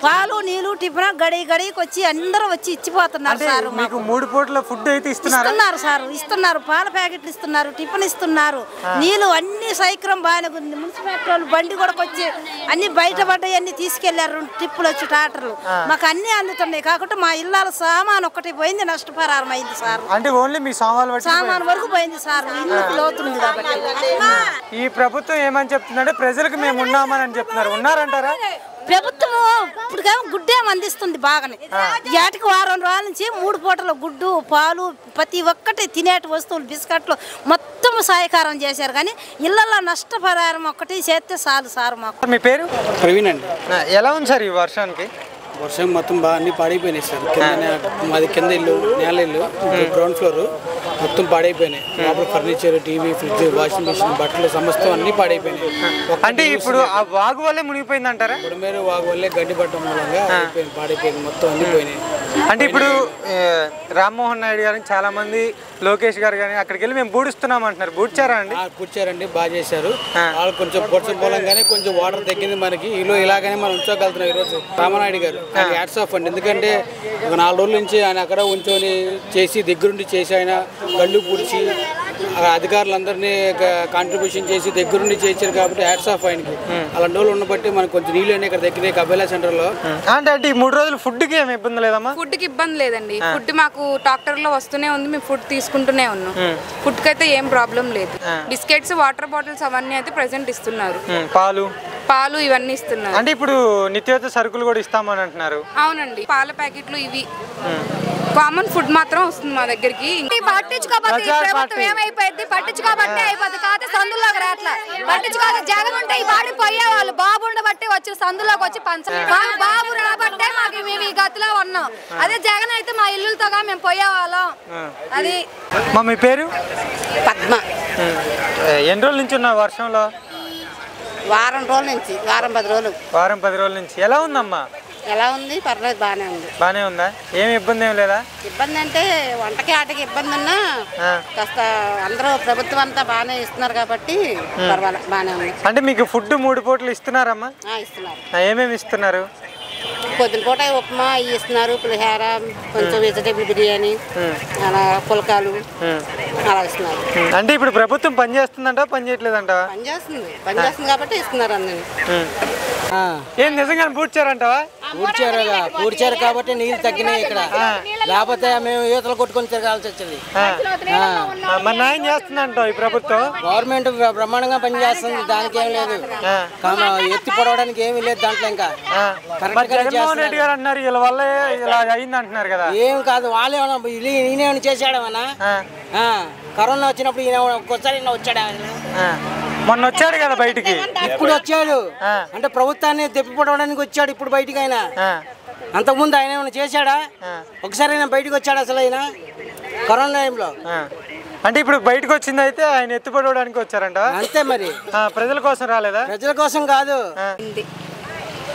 పాలు నీళ్లు టిఫిన్ గడి గడికి వచ్చి అందరూ వచ్చి ఇచ్చిపోతున్నారు సార్. మీకు 3 పూటల ఫుడ్ అయితే ఇస్తున్నారు సార్. ఇస్తున్నారు, పాల ప్యాకెట్లు ఇస్తున్నారు, టిఫిన్ ఇస్తున్నారు, నీళ్లు అన్ని సైక్రం బాగానే ఉంది. మున్సిపాలిటీ వాళ్ళు బండి కూడా వచ్చి అన్ని బయటపడ్డాయి, అన్ని తీసుకెళ్లారు ట్రిప్పులు వచ్చి టాటర్లు. మాకు అన్ని అందుతున్నాయి. కాకుండా మా ఇళ్ళ సామాన్ ఒక్కటి పోయింది, నష్టపరిహారం అయింది సార్. అంటే ఓన్లీ మీ సామాన్ వరకు పోయింది సార్. ఇల్లు లోతుంది కాబట్టి ఈ ప్రభుత్వం ఏమని చెప్తుందంటే ప్రజలకు మేము ఉన్నామని చెప్తున్నారు. ఉన్నారంటారా? ప్రభుత్వం ఇప్పటికేమో గుడ్డేమో అందిస్తుంది బాగానే. ఏటికి వారం రోజుల నుంచి 3 పూటల గుడ్డు, పాలు, ప్రతి ఒక్కటి తినేటి వస్తువులు, బిస్కెట్లు మొత్తం సహాయకారం చేశారు. కానీ ఇళ్లలో నష్టపరిహారం ఒక్కటి చేస్తే చాలు సార్ మాకు. మీ పేరు? ప్రవీణ్ అండి. ఎలా ఉంది సార్ ఈ వర్షానికి? వర్షం మొత్తం బాగా అన్ని పాడైపోయినాయి సార్. మాది కింద ఇల్లు, నేల ఇల్లు, గ్రౌండ్ ఫ్లోర్ మొత్తం పాడైపోయినాయి. లోపల furniture, TV, fridge, washing machine, బట్టలు సమస్తం అన్ని పాడైపోయినాయి. అంటే ఇప్పుడు ఆ వాగు వల్లే మునిగిపోయింది అంటారా? బుడమేరు వాగు వల్లే గడ్డి పట్టడం మూలంగా పాడైపోయింది, మొత్తం అన్ని పోయినాయి. అంటే ఇప్పుడు రామ్మోహన్ నాయుడు గారిని చాలా మంది, లోకేష్ గారు కానీ అక్కడికి వెళ్ళి మేము బూడిస్తున్నాం అంటున్నారు. బూడ్చారా అండి? పూడ్చారండి, బాగా చేశారు. వాళ్ళు కొంచెం పొడిచ మూలంగానే కొంచెం వాటర్ తగ్గింది మనకి. ఇలాగనే మనం ఉంచగలుగుతున్నాం ఈరోజు. రామనాయుడు గారు హ్యాట్స్ ఆఫ్ అండి. ఎందుకంటే ఒక 4 రోజుల నుంచి ఆయన అక్కడ ఉంచుకొని చేసి, దగ్గరుండి చేసి, ఆయన కళ్ళు పూడ్చి అధికారులందరినీ కాంట్రిబ్యూషన్ చేసి దగ్గరుండి చేశారు కాబట్టి హ్యాట్స్ ఆఫ్ ఆయనకి. అలాంటి రోజులు ఉన్న బట్టి మనకు కొంచెం నీళ్ళు అనేవి ఇక్కడ దగ్గర కబేలా సెంటర్ లో. అంటే ఈ 3 రోజులు ఫుడ్ కి ఏమి ఇబ్బంది లేదమ్మా? ఫుడ్ కి ఇబ్బంది లేదండి. ఫుడ్ మాకు డాక్టర్ లో వస్తూనే ఉంది, మేము ఫుడ్ తీసుకుంటూనే ఉన్నాం. ఫుడ్ కి అయితే ఏం ప్రాబ్లం లేదు. బిస్కెట్స్, వాటర్ బాటిల్స్ అవన్నీ అయితే ప్రెసెంట్ ఇస్తున్నారు. పాలు ఇవన్నీ ఇస్తున్నారు. అంటే ఇప్పుడు నిత్యావసర సరుకులు కూడా ఇస్తామని అంటున్నారు. అవునండి, పాల ప్యాకెట్లు ఇవి కామన్ ఫుడ్ మాత్రం వస్తుంది మా దగ్గరికి. పట్టించుకోబట్టి ప్రభుత్వం ఏమైపోయింది, పట్టించుకోబట్టే అయిపోతుంది. కాకపోతే సందులోకి రాట్లా పట్టించుకోవాలి. జగన్ ఉంటే ఈ వాడి పోయేవాళ్ళు, బాబు ఉండబట్టి వచ్చి సందులోకి వచ్చి బాబు రాబట్టే మాకు మేము ఈ గతిలో ఉన్నాం. అదే జగన్ అయితే మా ఇల్లుతో మేము పోయేవాళ్ళం. అది మీ పేరు? పద్మ. ఎన్ని రోజుల నుంచి ఉన్న వర్షంలో? వారం రోజుల నుంచి, వారం 10 రోజులు. వారం 10 రోజుల నుంచి ఎలా ఉందమ్మా? ఎలా ఉంది? పర్లేదు, బాగానే ఉంది. బాగానే ఉందా? ఏమి ఇబ్బంది ఏం లేదా? ఇబ్బంది అంటే వంటకి ఆటకి ఇబ్బంది ఉన్నా కాస్త అందరూ ప్రభుత్వం అంతా బాగానే ఇస్తున్నారు కాబట్టి పర్వాలేదు, బాగానే ఉంది. అంటే మీకు ఫుడ్ 3 పూటలు ఇస్తున్నారమ్మా? ఇస్తున్నారు. ఏమేమి ఇస్తున్నారు? పొద్దున పూట ఉప్మా ఇస్తున్నారు, పులిహార, కొంచెం వెజిటేబుల్ బిర్యానీ, అలా పులకాలు అలా ఇస్తున్నారు. అంటే ఇప్పుడు ప్రభుత్వం పని చేస్తుందంట, పని చేయట్లేదంట? పని చేస్తుంది కాబట్టి ఇస్తున్నారు అందరినీ. ఏం నిజంగానే పూడ్చారంటావా? పూడ్చారు కాబట్టి నీళ్ళు తగ్గినాయి ఇక్కడ. లేకపోతే మేము ఈతలు కొట్టుకొని తిరగాల్సి వచ్చింది. మన న్యాయం చేస్తుందంట ఈ ప్రభుత్వం. గవర్నమెంట్ బ్రహ్మాండంగా పనిచేస్తుంది, దానికి ఏం లేదు. ఎత్తి పొడవడానికి ఏమీ లేదు దాంట్లో. ఇంకా జగన్మోహన్ రెడ్డి గారు అన్నారు వీళ్ళ వల్ల ఇలా అయింది అంటున్నారు కదా. ఏం కాదు, వాళ్ళే ఈయన చేశాడమన్నా. కరోనా వచ్చినప్పుడు ఈయన ఒక్కోసారి వచ్చాడా? మొన్న వచ్చాడు కదా బయటికి. ఇప్పుడు వచ్చాడు అంటే ప్రభుత్వాన్ని తెప్పిపడడానికి వచ్చాడు ఇప్పుడు బయటికి. ఆయన అంతకుముందు ఆయన ఏమైనా చేశాడా? ఒకసారి ఆయన బయటకు వచ్చాడు అసలు ఆయన కరోనా టైంలో. అంటే ఇప్పుడు బయటకు వచ్చింది అయితే ఆయన ఎత్తుపడడానికి వచ్చారంట. అంతే మరి. ప్రజల కోసం రాలేదా? ప్రజల కోసం కాదు.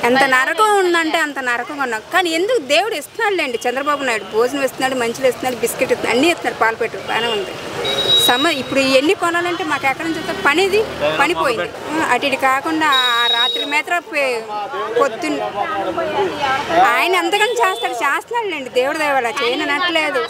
ఎంత నరకం ఉందంటే అంత నరకం ఉన్నాం. కానీ ఎందుకు దేవుడు ఇస్తున్నాడులేండి. చంద్రబాబు నాయుడు భోజనం ఇస్తున్నాడు, మంచిలు ఇస్తున్నాడు, బిస్కెట్ ఇస్తున్నాడు, అన్నీ ఇస్తున్నాడు, పాలు పెట్టు బాగానే ఉంది. ఇప్పుడు ఎన్ని కొనాలంటే మాకు ఎక్కడి నుంచి వస్తే పనిపోయింది. అటు ఇటు కాకుండా రాత్రి మేత్ర పొద్దున్న ఆయన ఎంతగానో చేస్తున్నాడులేండి. దేవుడు దయవల్ల చేయనట్లేదు.